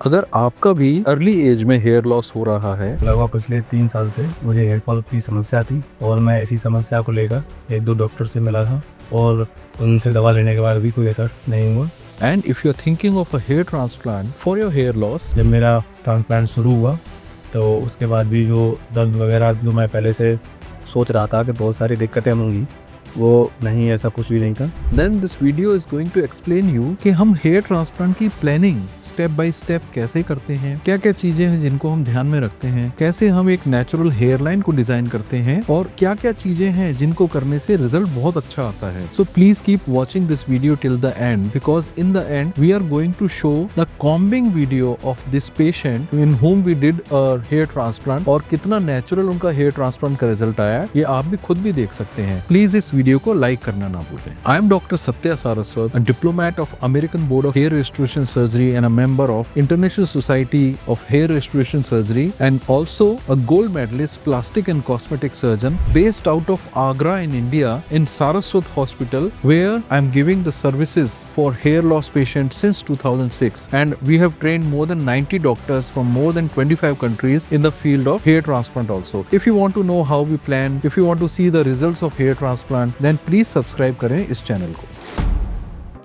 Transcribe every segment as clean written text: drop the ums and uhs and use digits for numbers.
अगर आपका भी अर्ली एज में हेयर लॉस हो रहा है, लगभग पिछले 3 साल से मुझे हेयर फॉल की समस्या थी और मैं इसी समस्या को लेकर 1-2 डॉक्टर से मिला था और उनसे दवा लेने के बाद भी कोई असर नहीं हुआ। and if you're thinking of a hair transplant for your hair loss, जब मेरा ट्रांसप्लांट शुरू हुआ तो उसके बाद भी जो दर्द वगैरह जो मैं पहले से सोच रहा था कि बहुत सारी दिक्कतें होंगी, वो नहीं, ऐसा कुछ भी नहीं था। then this video is going to explain you कि हम हेयर ट्रांसप्लांट की प्लानिंग स्टेप बाय स्टेप कैसे करते हैं, क्या क्या चीजें हैं जिनको हम ध्यान में रखते हैं, कैसे हम एक नेचुरल हेयर लाइन को डिजाइन करते हैं और क्या क्या चीजें हैं जिनको करने से रिजल्ट बहुत अच्छा आता है। So please keep watching this video till the end because in the end we are going to show the combing video of this patient इन whom we did a hair transplant और कितना natural उनका hair transplant का result आया, ये आप भी खुद भी देख सकते हैं। प्लीज इस वीडियो को लाइक करना ना भूलें। I am doctor Satya Saraswat, a diplomat of American Board of Hair Restoration Surgery and a member of International Society of Hair Restoration Surgery and also a gold medalist plastic and cosmetic surgeon based out of Agra in India in Saraswat Hospital, where I am giving the services for hair loss patients since 2006, and we have trained more than 90 doctors from more than 25 countries in the field of hair transplant also. If you want to know how we plan, if you want to see the results of hair transplant, then please subscribe करें इस channel को।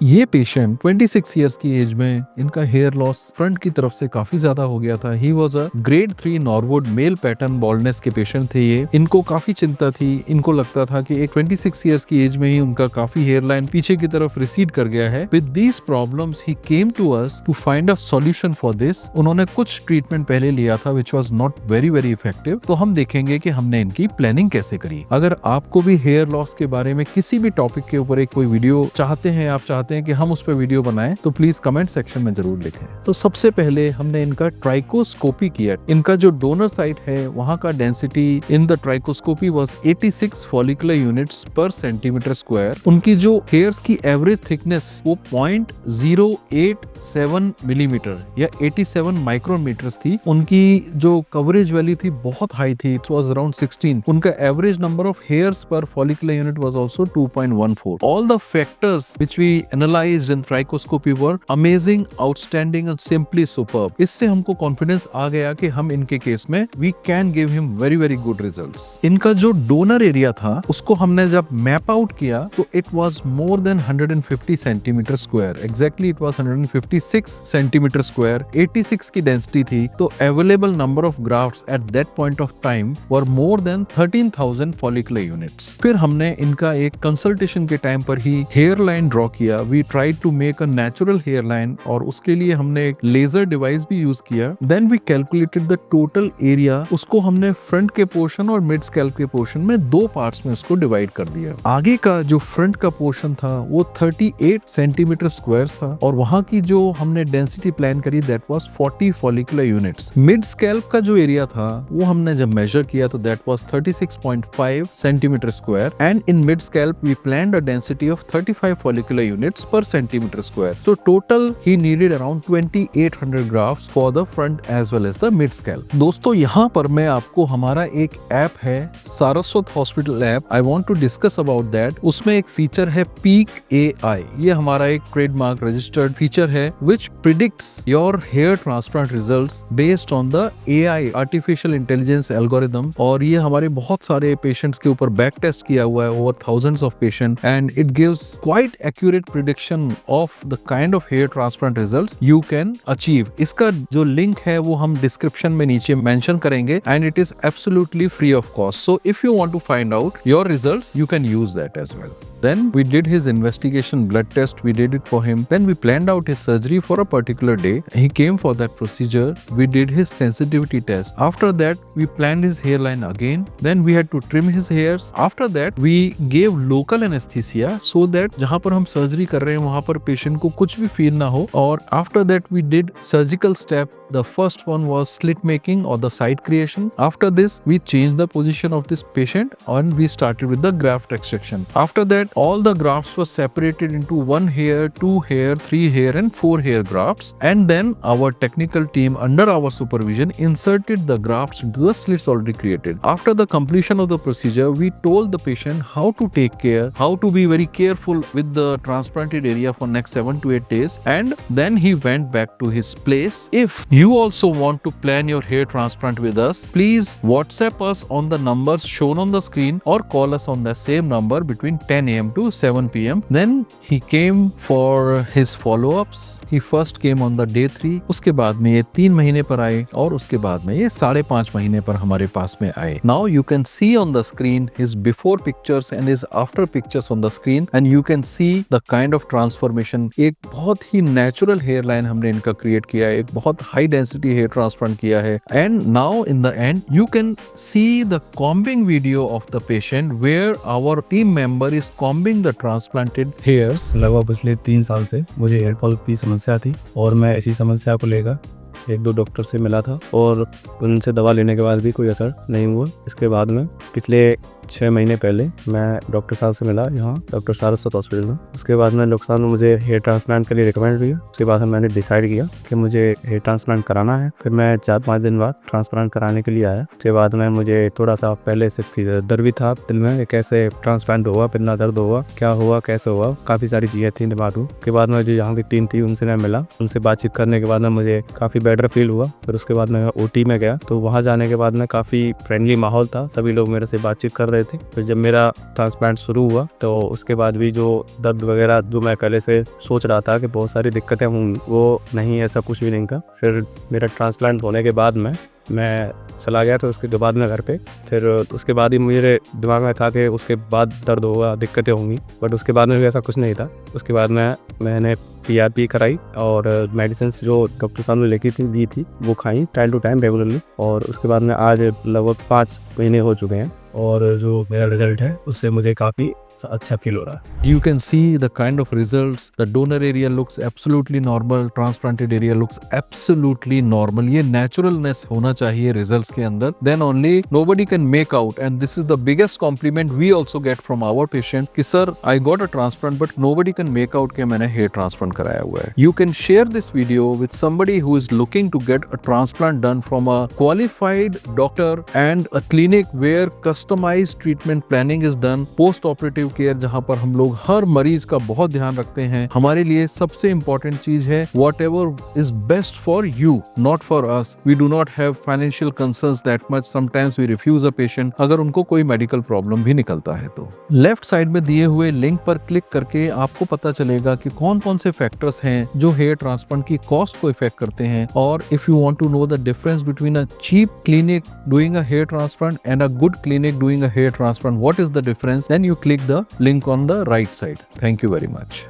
ये patient 26 years की as में इनका hair loss front की तरफ से काफी ज्यादा हो गया था। He was a grade 3 Norwood male pattern baldness के पेशेंट थे ये। इनको काफी चिंता थी, इनको लगता था कि एक 26 इयर्स की एज में ही उनका काफी हेयर लाइन पीछे की तरफ रिसीड कर गया है। With these problems he came to us to find a solution for this. उन्होंने कुछ ट्रीटमेंट पहले लिया था which was not very very effective. तो हम देखेंगे कि हमने इनकी प्लानिंग कैसे करी। अगर आपको भी हेयर लॉस के बारे में किसी भी टॉपिक के ऊपर एक कोई वीडियो चाहते हैं, आप चाहते हैं कि हम उस पर वीडियो बनाएं, तो प्लीज कमेंट सेक्शन में जरूर लिखें। तो सबसे पहले हमने इनका ट्राइकोस्कोपी किया। इनका जो डोनर साइट है वहां का density in the trichoscopy was 86 follicular units पर सेंटीमीटर स्क्वायर। उनकी जो हेयर्स की एवरेज थिकनेस वो 0.087 मिलीमीटर या 87 माइक्रोमीटर थी। उनकी जो कवरेज वैल्यू थी बहुत हाई थी, इट वाज अराउंड 16। उनका average number of hairs per follicular unit was also 2.14। All the factors which we analyzed in trichoscopy were amazing, outstanding and simply superb. इससे हमको कॉन्फिडेंस आ गया कि हम इनके केस में we can give him very very good results. इनका जो donor area था उसको हमने जब मैप आउट किया तो it was more than 150 centimeter square. Exactly it was 156 centimeter square. 86 की डेंसिटी थी। तो available number of grafts at that point of time were more than 13,000 follicular units. फिर हमने इनका एक कंसल्टेशन के टाइम पर ही हेयर लाइन ड्रॉ किया। We tried to make a natural hair line और उसके लिए हमने एक लेजर डिवाइस भी यूज किया। Then we calculated the total area. उसको हमने फ्रंट के पोर्शन और मिड स्कैल्प के पोर्शन में 2 पार्ट्स में उसको डिवाइड कर दिया। आगे का जो फ्रंट का पोर्शन था वो 38 सेंटीमीटर स्क्वायर था और वहां की जो हमने डेंसिटी प्लान करी that was 40 follicular units. Mid scalp का जो एरिया था वो हमने जब मेजर किया तो that was 36.5 centimeter square and in mid scalp we planned a density of 35 follicular units per centimeter square. So total he needed around 2800 grafts for the front as well as the mid scalp. दोस्तों यहाँ पर मैं आपको हमारा एक app है Saraswat hospital app, I want to discuss about that. उसमें एक फीचर है Peak AI। ये हमारा एक ट्रेडमार्क रजिस्टर्ड फीचर है which predicts your hair transplant results based on the AI artificial intelligence algorithm। और ये हमारे बहुत सारे पेशेंट्स के ऊपर बैक टेस्ट किया हुआ है, over thousands of patients, and it gives quite accurate prediction of the kind of hair transplant results you can achieve। इसका जो लिंक है वो हम डिस्क्रिप्शन में नीचे मेंशन करेंगे and it is absolutely free of cost। So if you want to find out your results, you can use that as well। Then we did his investigation blood test, we did it for him. Then we planned out his surgery for a particular day. He came for that procedure. We did his sensitivity test. After that, we planned his hairline again. Then we had to trim his hairs. After that, we gave local anesthesia so that जहाँ पर हम surgery कर रहे हैं वहाँ पर patient को कुछ भी फील ना हो। और after that, we did surgical step The first one was slit making or the site creation. After this, we changed the position of this patient and we started with the graft extraction. After that, all the grafts were separated into 1 hair, 2 hair, 3 hair and 4 hair grafts, and then our technical team under our supervision inserted the grafts into the slits already created. After the completion of the procedure, we told the patient how to take care, how to be very careful with the transplanted area for next 7 to 8 days, and then he went back to his place. If you also want to plan your hair transplant with us, please WhatsApp us on the numbers shown on the screen or call us on the same number between 10 a.m. to 7 p.m. Then he came for his follow-ups. He first came on the day 3. उसके बाद में ये 3 महीने पर आए और उसके बाद में ये 5.5 महीने पर हमारे पास में आए. Now you can see on the screen his before pictures and his after pictures on the screen and you can see the kind of transformation. एक बहुत ही natural hairline हमने इनका create किया है, एक बहुत high density hair transplant किया है. And now in the end you can see the combing video of the patient where our team member is combing the transplanted hairs. लगभग पिछले 3 साल से मुझे हेयर फॉल की समस्या थी और मैं इसी समस्या को लेकर 1-2 डॉक्टर से मिला था और उनसे दवा लेने के बाद भी कोई असर नहीं हुआ. इसके बाद में पिछले 6 महीने पहले मैं डॉक्टर साहब से मिला यहाँ डॉक्टर सारस्वत हॉस्पिटल में. उसके बाद में डॉक्टर साहब ने मुझे हेयर ट्रांसप्लांट के लिए रिकमेंड किया. उसके बाद मैंने डिसाइड किया कि मुझे हेयर ट्रांसप्लांट कराना है. फिर मैं 4-5 दिन बाद ट्रांसप्लांट कराने के लिए आया. उसके बाद में मुझे थोड़ा सा पहले से डर भी था दिल में, कैसे ट्रांसप्लांट हुआ, कितना दर्द हुआ, क्या हुआ, कैसे हुआ, काफ़ी सारी चीज़ें थी दिमाग में. उसके बाद में जो यहाँ की टीम थी उनसे मैं मिला. उनसे बातचीत करने के बाद में मुझे काफ़ी बेटर फील हुआ. फिर उसके बाद मैं OT में गया तो वहाँ जाने के बाद में काफ़ी फ्रेंडली माहौल था, सभी लोग मेरे से बातचीत कर रहे थे. फिर जब मेरा ट्रांसप्लांट शुरू हुआ तो उसके बाद भी जो दर्द वगैरह जो मैं पहले से सोच रहा था कि बहुत सारी दिक्कतें होंगी, वो नहीं, ऐसा कुछ भी नहीं था. फिर मेरा ट्रांसप्लांट होने के बाद में मैं चला गया तो उसके बाद में घर पे. फिर उसके बाद ही मेरे दिमाग में था कि उसके बाद दर्द होगा, दिक्कतें होंगी, बट उसके बाद में भी ऐसा कुछ नहीं था. उसके बाद में मैंने PRP कराई और मेडिसिन जो डॉक्टर साहब ने लिखी थी दी थी वो खाई टाइम टू टाइम रेगुलरली. और उसके बाद में आज लगभग 5 महीने हो चुके हैं और जो मेरा रिजल्ट है उससे मुझे काफ़ी अच्छा फील हो रहा है. You can see the kind of results. The donor area looks absolutely normal. Transplanted area looks absolutely normal. ये naturalness होना चाहिए results के अंदर. Then only nobody can make out. And this is the biggest compliment we also get from our patient कि sir I got a transplant but nobody can make out कि मैंने hair transplant कराया हुआ है. You can share this video with somebody who is looking to get a transplant done from a qualified doctor and a clinic where customized treatment planning is done. Post-operative care जहां पर हम लोग हर मरीज का बहुत ध्यान रखते हैं. हमारे लिए सबसे इंपॉर्टेंट चीज है whatever is best for you, not for us. We do not have financial concerns that much. Sometimes we refuse a patient अगर उनको कोई मेडिकल प्रॉब्लम भी निकलता है तो. लेफ्ट साइड में दिए हुए लिंक पर क्लिक करके आपको पता चलेगा कि कौन कौन से फैक्टर्स हैं जो हेयर ट्रांसप्लांट की कॉस्ट को इफेक्ट करते हैं. और if you want to know the difference between a cheap clinic doing a hair transplant and a good clinic doing a hair transplant, what is the difference, then you click the link on the right side. Thank you very much.